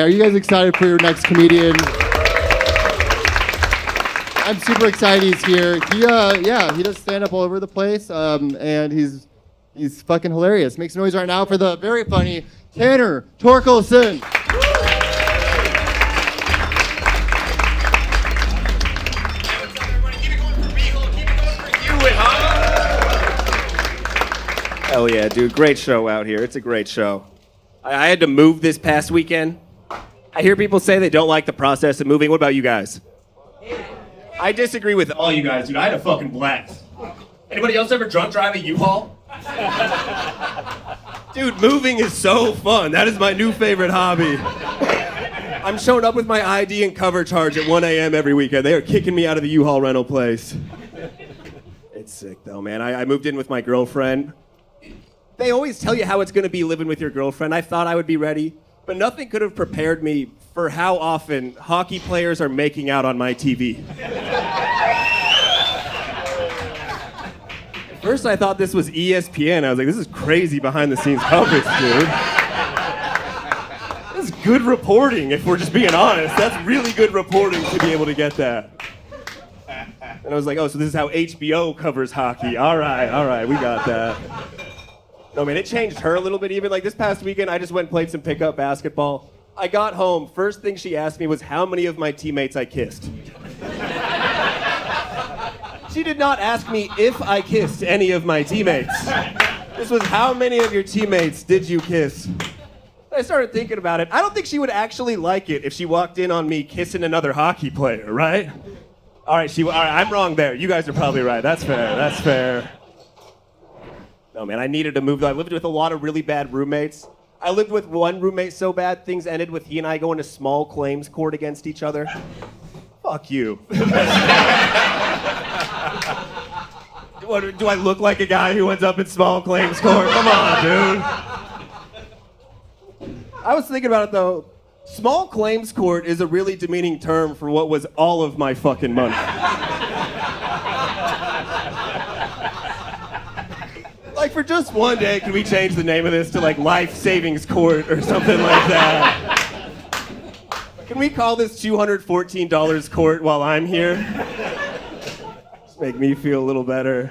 Are you guys excited for your next comedian? I'm super excited he's here. He does stand up all over the place, and he's fucking hilarious. Make some noise right now for the very funny Tanner Torkelson. Hell yeah, dude. Great show out here. It's a great show. I had to move this past weekend. I hear people say they don't like the process of moving. What about you guys? I disagree with all you guys, dude. I had a fucking blast. Anybody else ever drunk drive a U-Haul? Dude, moving is so fun. That is my new favorite hobby. I'm showing up with my ID and cover charge at 1 a.m. every weekend. They are kicking me out of the U-Haul rental place. It's sick, though, man. I moved in with my girlfriend. They always tell you how it's going to be living with your girlfriend. I thought I would be ready, but nothing could have prepared me for how often hockey players are making out on my TV. At first, I thought this was ESPN. I was like, this is crazy behind-the-scenes coverage, dude. This is good reporting, if we're just being honest. That's really good reporting to be able to get that. And I was like, oh, so this is how HBO covers hockey. All right, we got that. No, man, it changed her a little bit even. Like this past weekend, I just went and played some pickup basketball. I got home, first thing she asked me was how many of my teammates I kissed. She did not ask me if I kissed any of my teammates. This was how many of your teammates did you kiss? I started thinking about it. I don't think she would actually like it if she walked in on me kissing another hockey player, right? All right, I'm wrong there. You guys are probably right. That's fair. No, man, I needed to move. I lived with a lot of really bad roommates. I lived with one roommate so bad, things ended with he and I going to small claims court against each other. Fuck you. Do I look like a guy who ends up in small claims court? Come on, dude. I was thinking about it, though. Small claims court is a really demeaning term for what was all of my fucking money. Like, for just one day, could we change the name of this to, like, Life Savings Court or something like that? Can we call this $214 court while I'm here? Just make me feel a little better.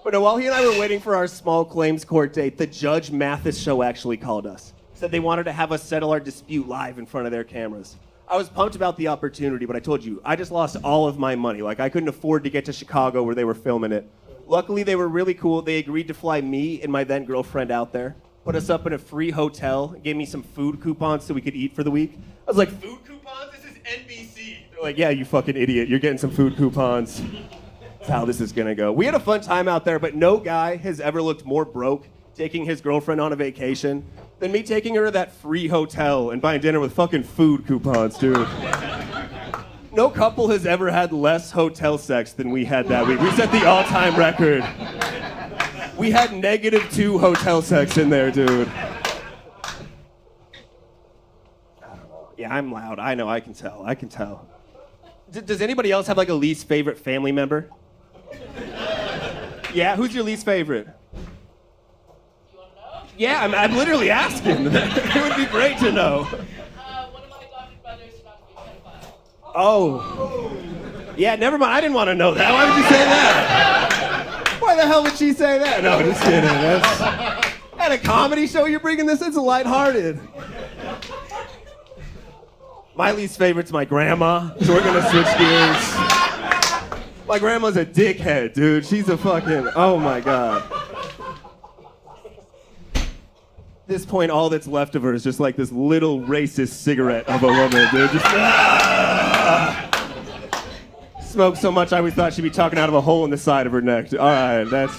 But no, while he and I were waiting for our small claims court date, the Judge Mathis show actually called us. Said they wanted to have us settle our dispute live in front of their cameras. I was pumped about the opportunity, but I told you, I just lost all of my money. Like, I couldn't afford to get to Chicago where they were filming it. Luckily, they were really cool. They agreed to fly me and my then girlfriend out there, put us up in a free hotel, gave me some food coupons so we could eat for the week. I was like, food coupons? This is NBC. They're like, yeah, you fucking idiot. You're getting some food coupons. That's how this is gonna go. We had a fun time out there, but no guy has ever looked more broke taking his girlfriend on a vacation than me taking her to that free hotel and buying dinner with fucking food coupons, dude. No couple has ever had less hotel sex than we had that week. We set the all-time record. We had -2 hotel sex in there, dude. I don't know. Yeah, I'm loud. I know, I can tell. Does anybody else have like a least favorite family member? Yeah, who's your least favorite? You want to know? Yeah, I'm literally asking. It would be great to know. One of my adopted brothers is about to be pedophile. Oh. Yeah, never mind. I didn't want to know that. Why would you say that? Why the hell would she say that? No, just kidding. That's at a comedy show you're bringing this? It's lighthearted. My least favorite's my grandma, so we're gonna switch gears. My grandma's a dickhead, dude. She's a fucking, oh my God. At this point, all that's left of her is just like this little racist cigarette of a woman, dude. Just, smoked so much I always thought she'd be talking out of a hole in the side of her neck. All right,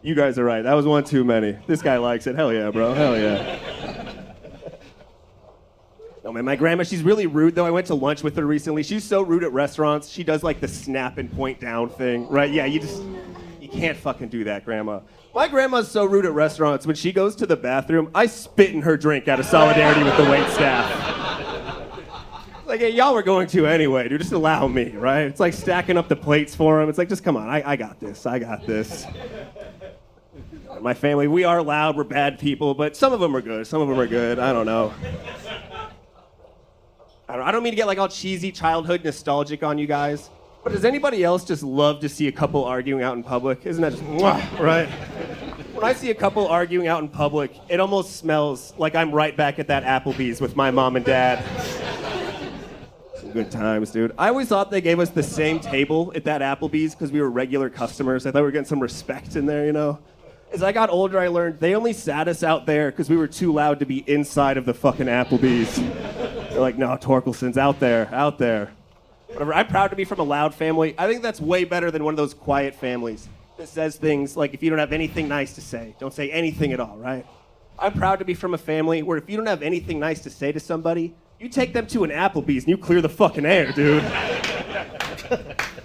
you guys are right. That was one too many. This guy likes it. Hell yeah, bro. Hell yeah. No, man, my grandma, she's really rude, though. I went to lunch with her recently. She's so rude at restaurants. She does, like, the snap and point down thing, right? Yeah, you can't fucking do that, Grandma. My grandma's so rude at restaurants. When she goes to the bathroom, I spit in her drink out of solidarity with the wait staff. Like, hey, y'all were going to anyway, dude. Just allow me, right? It's like stacking up the plates for them. It's like, just come on. I got this. My family, we are loud. We're bad people, but some of them are good. I don't know. I don't mean to get like all cheesy childhood nostalgic on you guys, but does anybody else just love to see a couple arguing out in public? Isn't that just mwah, right? When I see a couple arguing out in public, it almost smells like I'm right back at that Applebee's with my mom and dad. Some good times, dude. I always thought they gave us the same table at that Applebee's because we were regular customers. I thought we were getting some respect in there, you know? As I got older, I learned they only sat us out there because we were too loud to be inside of the fucking Applebee's. They're like, no, Torkelson's out there. Whatever. I'm proud to be from a loud family. I think that's way better than one of those quiet families that says things like, if you don't have anything nice to say, don't say anything at all, right? I'm proud to be from a family where if you don't have anything nice to say to somebody, you take them to an Applebee's and you clear the fucking air, dude.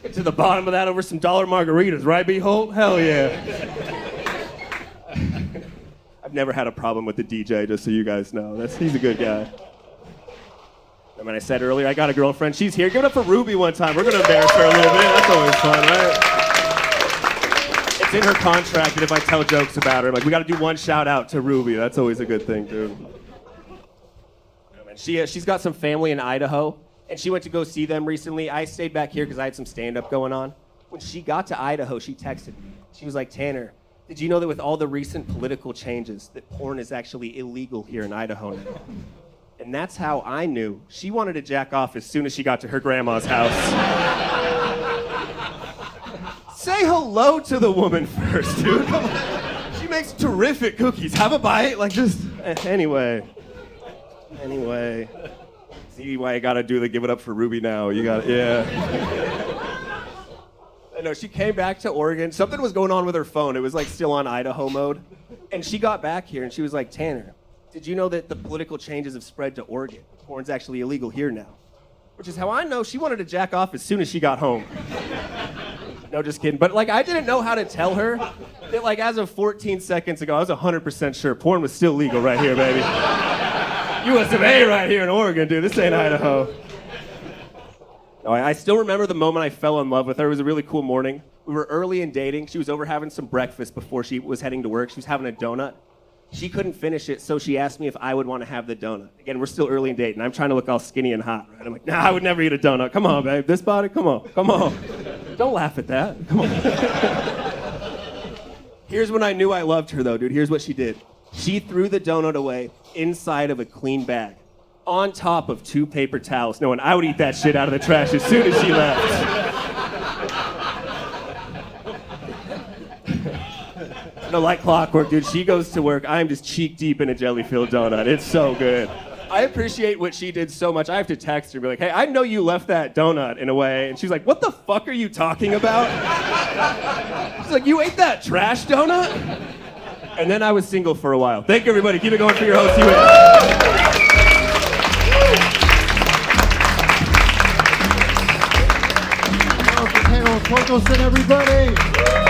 Get to the bottom of that over some dollar margaritas, right, B. Holt? Hell yeah. I've never had a problem with the DJ, just so you guys know. He's a good guy. I mean, I said earlier, I got a girlfriend. She's here. Give it up for Ruby one time. We're going to embarrass her a little bit. That's always fun, right? It's in her contract that if I tell jokes about her, I'm like, we got to do one shout out to Ruby. That's always a good thing, dude. She's got some family in Idaho, and she went to go see them recently. I stayed back here because I had some stand-up going on. When she got to Idaho, she texted me. She was like, Tanner, did you know that with all the recent political changes, that porn is actually illegal here in Idaho now? And that's how I knew she wanted to jack off as soon as she got to her grandma's house. Say hello to the woman first, dude. She makes terrific cookies. Have a bite. Like, just... Anyway. See why I gotta do the give it up for Ruby now. You got yeah. I know, she came back to Oregon. Something was going on with her phone. It was like still on Idaho mode. And she got back here and she was like, Tanner, did you know that the political changes have spread to Oregon? Porn's actually illegal here now. Which is how I know she wanted to jack off as soon as she got home. No, just kidding. But like, I didn't know how to tell her that like as of 14 seconds ago, I was 100% sure porn was still legal right here, baby. US of A right here in Oregon, dude. This ain't Idaho. No, I still remember the moment I fell in love with her. It was a really cool morning. We were early in dating. She was over having some breakfast before she was heading to work. She was having a donut. She couldn't finish it, so she asked me if I would want to have the donut. Again, we're still early in dating. I'm trying to look all skinny and hot, right? I'm like, nah, I would never eat a donut. Come on, babe. This body? Come on. Don't laugh at that. Come on. Here's when I knew I loved her, though, dude. Here's what she did. She threw the donut away inside of a clean bag, on top of 2 paper towels, knowing I would eat that shit out of the trash as soon as she left. No, like clockwork, dude. She goes to work. I'm just cheek deep in a jelly-filled donut. It's so good. I appreciate what she did so much. I have to text her and be like, hey, I know you left that donut in a way. And she's like, what the fuck are you talking about? She's like, you ate that trash donut? And then I was single for a while. Thank you, everybody. Keep it going for your host, you. Torkelson, everybody.